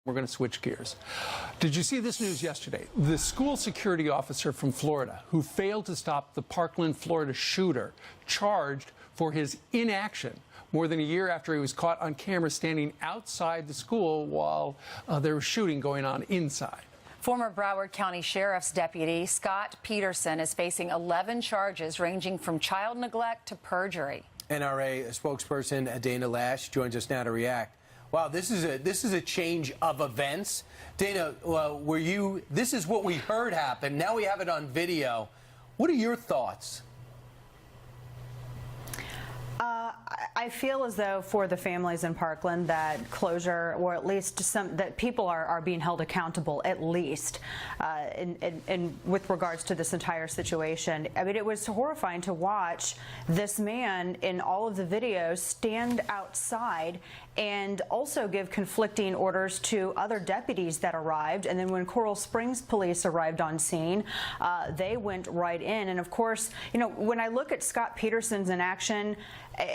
We're going to switch gears. Did you see this news yesterday? The school security officer from Florida who failed to stop the Parkland, Florida shooter, charged for his inaction more than a year after he was caught on camera standing outside the school while there was shooting going on inside. Former Broward County Sheriff's Deputy Scott Peterson is facing 11 charges ranging from child neglect to perjury. NRA spokesperson Dana Lash joins us now to react. Wow, this is a change of events. Dana, this is what we heard happen. Now we have it on video. What are your thoughts? I feel as though for the families in Parkland that closure, or at least that people are being held accountable, at least, with regards to this entire situation. I mean, it was horrifying to watch this man in all of the videos stand outside and also give conflicting orders to other deputies that arrived. And then when Coral Springs police arrived on scene, they went right in. And of course, you know, when I look at Scott Peterson's in action,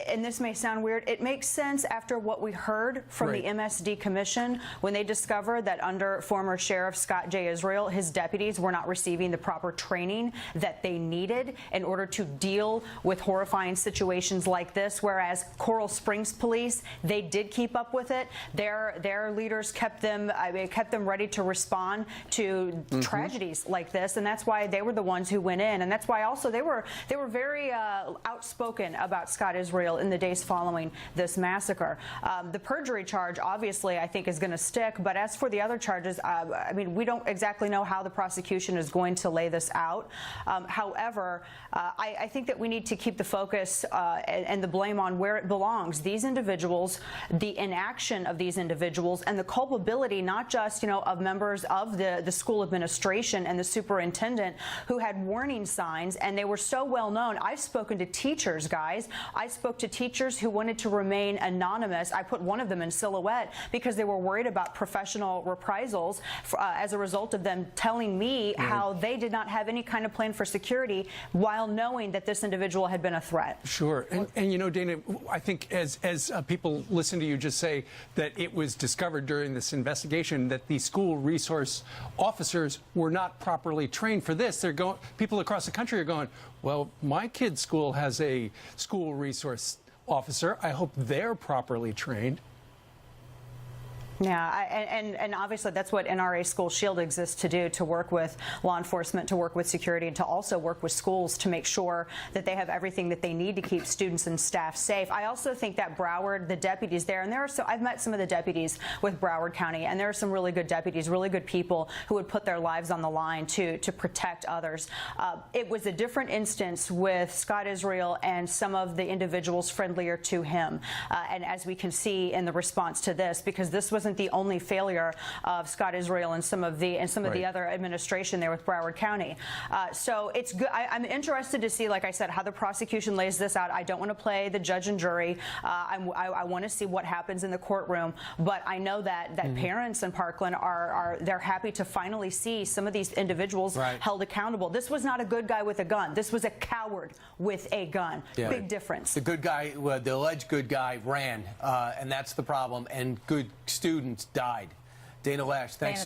and this may sound weird, it makes sense after what we heard from the MSD Commission when they discovered that under former Sheriff Scott J. Israel, his deputies were not receiving the proper training that they needed in order to deal with horrifying situations like this, whereas Coral Springs police, they did keep up with it. Their leaders kept them ready to respond to tragedies like this, and that's why they were the ones who went in, and that's why also they were very outspoken about Scott Israel in the days following this massacre. The perjury charge, obviously, I think is going to stick, but as for the other charges, I mean, we don't exactly know how the prosecution is going to lay this out. However, I think that we need to keep the focus and the blame on where it belongs. These individuals, the inaction of these individuals, and the culpability not just, you know, of members of the school administration and the superintendent who had warning signs, and they were so well known. I've spoken to teachers, guys. I spoke to teachers who wanted to remain anonymous. I put one of them in silhouette because they were worried about professional reprisals as a result of them telling me how they did not have any kind of plan for security while knowing that this individual had been a threat. Sure. And you know, Dana, I think as people listen to you just say that it was discovered during this investigation that the school resource officers were not properly trained for this. People across the country are going, well, my kid's school has a school resource officer. I hope they're properly trained. Yeah, and obviously that's what NRA School Shield exists to do, to work with law enforcement, to work with security, and to also work with schools to make sure that they have everything that they need to keep students and staff safe. I also think that Broward, the deputies there, and I've met some of the deputies with Broward County, and there are some really good deputies, really good people who would put their lives on the line to protect others. It was a different instance with Scott Israel and some of the individuals friendlier to him, and as we can see in the response to this, because this wasn't the only failure of Scott Israel and some of the other administration there with Broward County. So it's good. I'm interested to see, like I said, how the prosecution lays this out. I don't want to play the judge and jury. I want to see what happens in the courtroom. But I know that parents in Parkland they're happy to finally see some of these individuals held accountable. This was not a good guy with a gun. This was a coward with a gun. Big difference. The good guy, the alleged good guy, ran, and that's the problem. And good students died. Dana Lash, thanks.